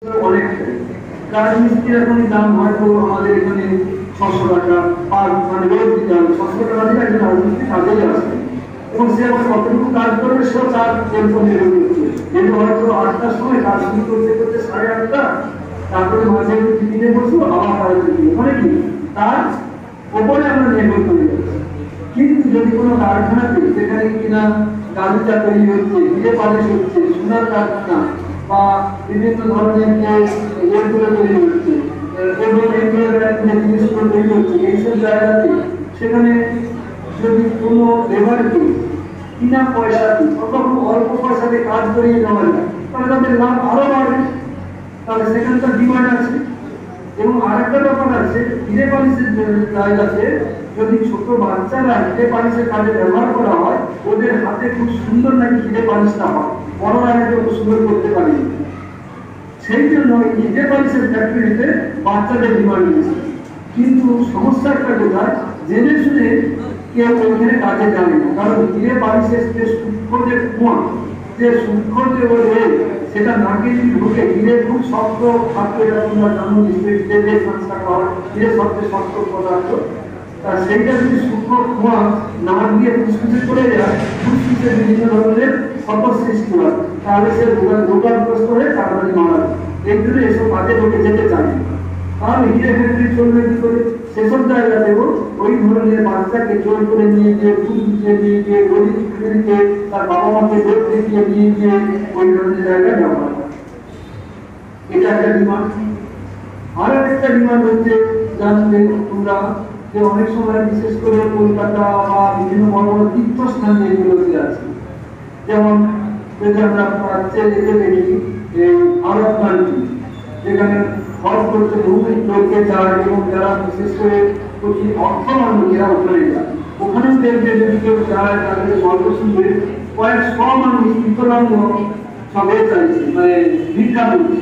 অনেক রাজমিস্ত্রি এখন দাম হয়তো আমাদের এখানে 600 টাকা পার মানে রোজ দিতে হবে। 600 টাকা দিলে একজন রাজমিস্ত্রি কাজেই আসে এবং সে আবার কতটুকু কাজ করবে সেও তার টেনশন নিয়ে রয়েছে। যেহেতু হয়তো 8টার সময় কাজ শুরু করতে করতে 8:30, তারপরে মাঝে একটু টিফিনে বসবো, আবার কাজ করবো, মানে কি তার ওপরে আমরা নির্ভর করে যাচ্ছি। কিন্তু যদি কোনো কারখানাতে যেখানে কিনা গাড়িটা তৈরি হচ্ছে, হিরে পালিশ হচ্ছে, সোনার কারখানা বা বিভিন্ন ধরনের যে ইয়েগুলো তৈরি হচ্ছে এবং জিনিসগুলো তৈরি হচ্ছে, এইসব জায়গাতে সেখানে যদি কোনো লেবারকে বিনা পয়সাতে অথবা অল্প পয়সাতে কাজ করিয়ে নেওয়া যায়, তাহলে তাদের লাভ আরো বাড়বে। তাহলে সেখানকার ডিমান্ড আছে। এবং আরেকটা ব্যাপার আছে, হিরে পালিশের জায়গাতে যদি ছোট বাচ্চারা হিরে পালিশের কাজে ব্যবহার করা হয়, ওদের হাতে খুব সুন্দর নাকি হিরে পালিশটা হয়, বড়রা নাকি খুব সুন্দর করতে পারে। সেই জন্য হিরে পালিশের ফ্যাক্টরিতে বাচ্চাদের ডিমান্ড বেশি। কিন্তু সমস্যা একটা কোথায়, জেনে শুনে কেউ ওইখানে কাজে যাবে না। কারণ হিরে পালিশের যে সূক্ষ্ম যে কুয়া, যে সূক্ষ্ম যে ওরে, সেটা নাকে যদি ঢুকে, হিরে খুব শক্ত থাকতে তোমরা জানো, নিশ্চয়ই সংস্থা হয় হিরে সবচেয়ে শক্ত পদার্থ। তা সেইটা যদি সূক্ষ্ম কুয়া নাক দিয়ে ফুসফুসে চলে যায়, ফুসফুসে বিভিন্ন ধরনের ক্ষত সৃষ্টি হয়, তাহলে সে রোগাগ্রস্ত হয়ে তাড়াতাড়ি মারা যায়। এই জন্য এসব কাজে লোকে যেতে চায়। তাহলে হিরে ফ্যাক্টরি চলবে কি করে? সেসব জায়গাতেও ওই ধরনের বাচ্চাকে জোর করে নিয়ে গিয়ে, ফুল দিয়ে নিয়ে গিয়ে, গরিব ফ্যামিলিকে তার বাবা মাকে জোর দেখিয়ে নিয়ে গিয়ে ওই ধরনের জায়গায় ব্যবহার করে। এটা একটা ডিমান্ড। আর একটা ডিমান্ড হচ্ছে, জানবে তোমরা যে অনেক সময় বিশেষ করে কলকাতা বা বিভিন্ন বড় বড় তীর্থস্থান যেগুলোতে আছে, যেমন যদি আমরা প্রাচ্যে যেতে দেখি এই আরব কান্ট্রি, যেখানে হজ করতে বহু লোকে যায় এবং যারা বিশেষ করে প্রতি অর্থমান লোকেরা ওখানে যায়, ওখানে দেখবে যদি কেউ যায় তাদের গল্প শুনবে কয়েকশো মানুষ বিকলাঙ্গ সবে চাইছে, মানে ভিক্ষা করছে।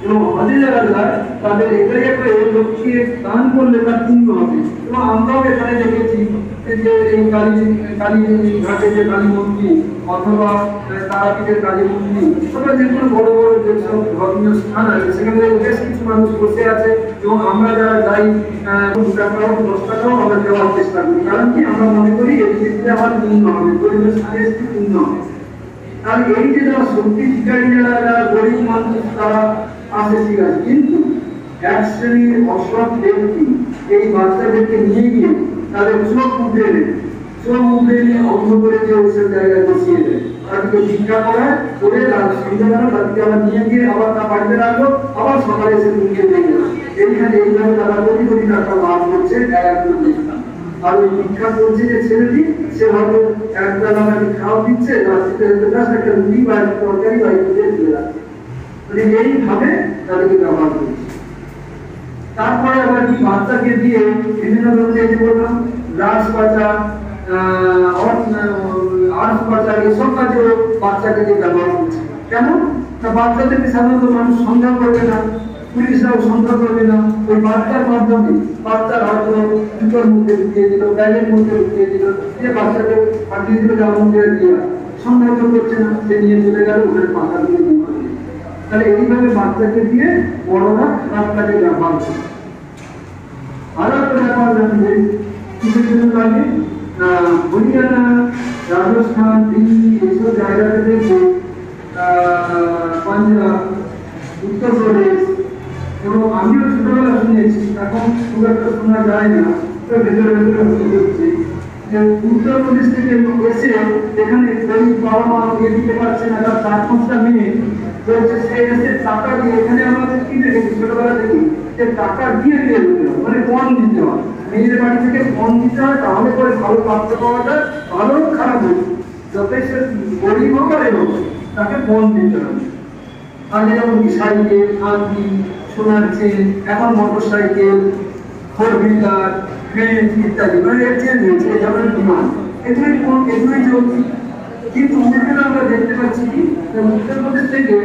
এবং হজে যারা যায় তাদের এটাই একটা লক্ষ্যে দান করলে তার পুণ্য হবে। এবং আমরাও এখানে দেখেছি যে এই কালী ঘাটে যে কালী মন্দির অথবা তারাপীঠের কালী মন্দির, অথবা যে কোনো বড় বড় যেসব ধর্মীয় স্থান আছে, সেখানে বেশ কিছু মানুষ বসে আছে এবং আমরা যারা যাই 2 টাকা 10 টাকাও আমরা দেওয়ার চেষ্টা করি। কারণ কি, আমরা মনে করি এই ক্ষেত্রে আমার পুণ্য হবে, গরিবের স্থানে পুণ্য হবে। তাহলে এই যে যারা সত্যি শিকারী, যারা গরিব মানুষ, তারা আসে, ঠিক আছে, কিন্তু এক শ্রেণীর অসৎ ব্যক্তি এই বাচ্চাদেরকে নিয়ে গিয়ে তাদের চোখ মুখে নিয়ে অন্ধ করে দিয়ে ওইসব জায়গায় বসিয়ে দেয়, তাদেরকে ভিক্ষা করায় করে সন্ধ্যাবেলা তাদেরকে আবার নিয়ে গিয়ে আবার তার বাড়িতে রাখলো, আবার সকালে এসে মুখে দিয়ে গেল। এইখানে এইভাবে তারা কোটি কোটি টাকা লাভ করছে একজন। আর ওই ভিক্ষা করছে যে ছেলেটি, সে হয়তো একবেলা খাওয়া দিচ্ছে, রাত্রিতে একটা রুটি বা তরকারি বাড়িতে দিয়ে চলে যাচ্ছে। মানে এইভাবে তাদেরকে ব্যবহার করছে। তারপরে আবার কি, বাচ্চাকে দিয়ে বিভিন্ন ধরনের যে বললাম রাস পাচার, আর্স পাচার, এসব কাজেও বাচ্চাকে দিয়ে ব্যবহার করছে। কেমন না, বাচ্চাদেরকে সাধারণত মানুষ সন্দেহ করবে না, পুলিশরাও সন্দেহ করবে না। ওই বাচ্চার মাধ্যমে বাচ্চার হয়তো জুতোর মধ্যে ঢুকিয়ে দিল, ব্যাগের মধ্যে ঢুকিয়ে দিল, যে বাচ্চাকে পাঠিয়ে দিল যার মধ্যে দিয়ে সন্দেহ করছে না, সে নিয়ে চলে গেল, ওদের পাতা দিয়ে দিয়ে করে। তাহলে এইভাবে বাচ্চাকে দিয়ে বড়রা রাস্তাকে ব্যবহার করে। আরো একটা ব্যাপার জানবে, কিছু কিছু লাগে হরিয়ানা, রাজস্থান, দিল্লি, এইসব জায়গাতে দেখবে, পাঞ্জাব, উত্তরপ্রদেশ, এবং আমিও ছোটবেলা শুনেছি, এখন খুব একটা শোনা যায় না, ভেতরে ভেতরে হচ্ছে যে উত্তরপ্রদেশ থেকে এসে এখানে গরিব বাবা মা বিয়ে দিতে পারছে না, তার 4-5টা মেয়ে বলছে, সে এসে টাকা দিয়ে, এখানে আমাদের কি দেখেছি ছোটবেলা দেখি যে টাকা দিয়ে বিয়ে দিতে হয়, মানে পণ দিতে হয়, মেয়ের বাড়ি থেকে পণ দিতে হয়, তাহলে করে ভালো পাত্র পাওয়া যায়, ভালো খারাপ হোক, যতই সে গরিব হোক আর হোক, তাকে পণ দিতে হবে। আগে যেমন সাইকেল, আংটি, সোনার চেন, এখন মোটর সাইকেল, 4 হুইলার, ট্রেন ইত্যাদি, মানে এর চেঞ্জ হয়েছে, এই ধরনের ডিমান্ড, এগুলোই চলছে। কিন্তু আমরা দেখতে পাচ্ছি কি, উত্তরপ্রদেশ থেকে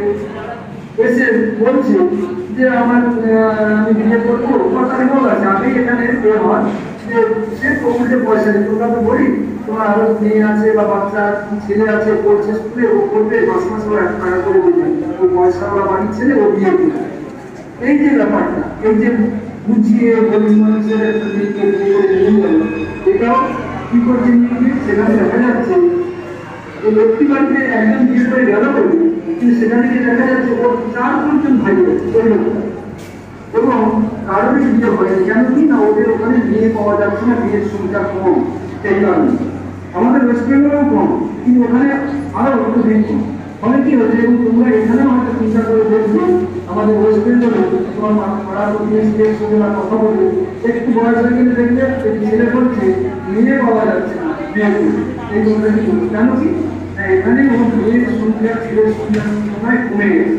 এসে বলছে যে আমি বিয়ে করবো, কথা বল আছে, আমি এখানে বিয়ে হয় যে সে উল্টে পয়সা নেই, তোমরা তো বলি তোমার আরো মেয়ে আছে বা বাচ্চা ছেলে আছে, পড়ছে স্কুলে, ও করবে, মাস মাস 1 টাকা করে দিবে, ওই পয়সা বাড়ির ছেলে ও বিয়ে দিবে। এই যে ব্যাপারটা, এই যে বুঝিয়ে গরিব মানুষের একটা দিককে নিয়ে গেল, এটাও কি করছে নিয়ে গিয়ে সেখানে দেখা যাচ্ছে এই লোকটি বাড়িতে একজন বিয়ে করে গেল বলে, কিন্তু সেখানে গিয়ে দেখা যাচ্ছে ওর 4-5 ভাই আছে ওই লোকটা, এবং কারণে বিয়ে হয় কেন কি না ওদের ওখানে বিয়ে পাওয়া যাচ্ছে না, বিয়ের সংখ্যা কম, সেই কারণে আমাদের ওয়েস্ট বেঙ্গলেও কম, কিন্তু ওখানে আরো একটু বেশি। ফলে কি হচ্ছে, এবং তোমরা এখানেও হয়তো চিন্তা করে দেখবে আমাদের ওয়েস্ট বেঙ্গলে তোমার পাড়া প্রতিবেশীদের সঙ্গে কথা বলবে, একটু বয়স হয়ে গেলে দেখবে ছেলে বলছে মেয়ে পাওয়া যাচ্ছে না বিয়ে করে। এই কথাটি কেন কি না, এখানে মেয়ের সংখ্যা ছেলের সংখ্যার সময় কমে গেছে।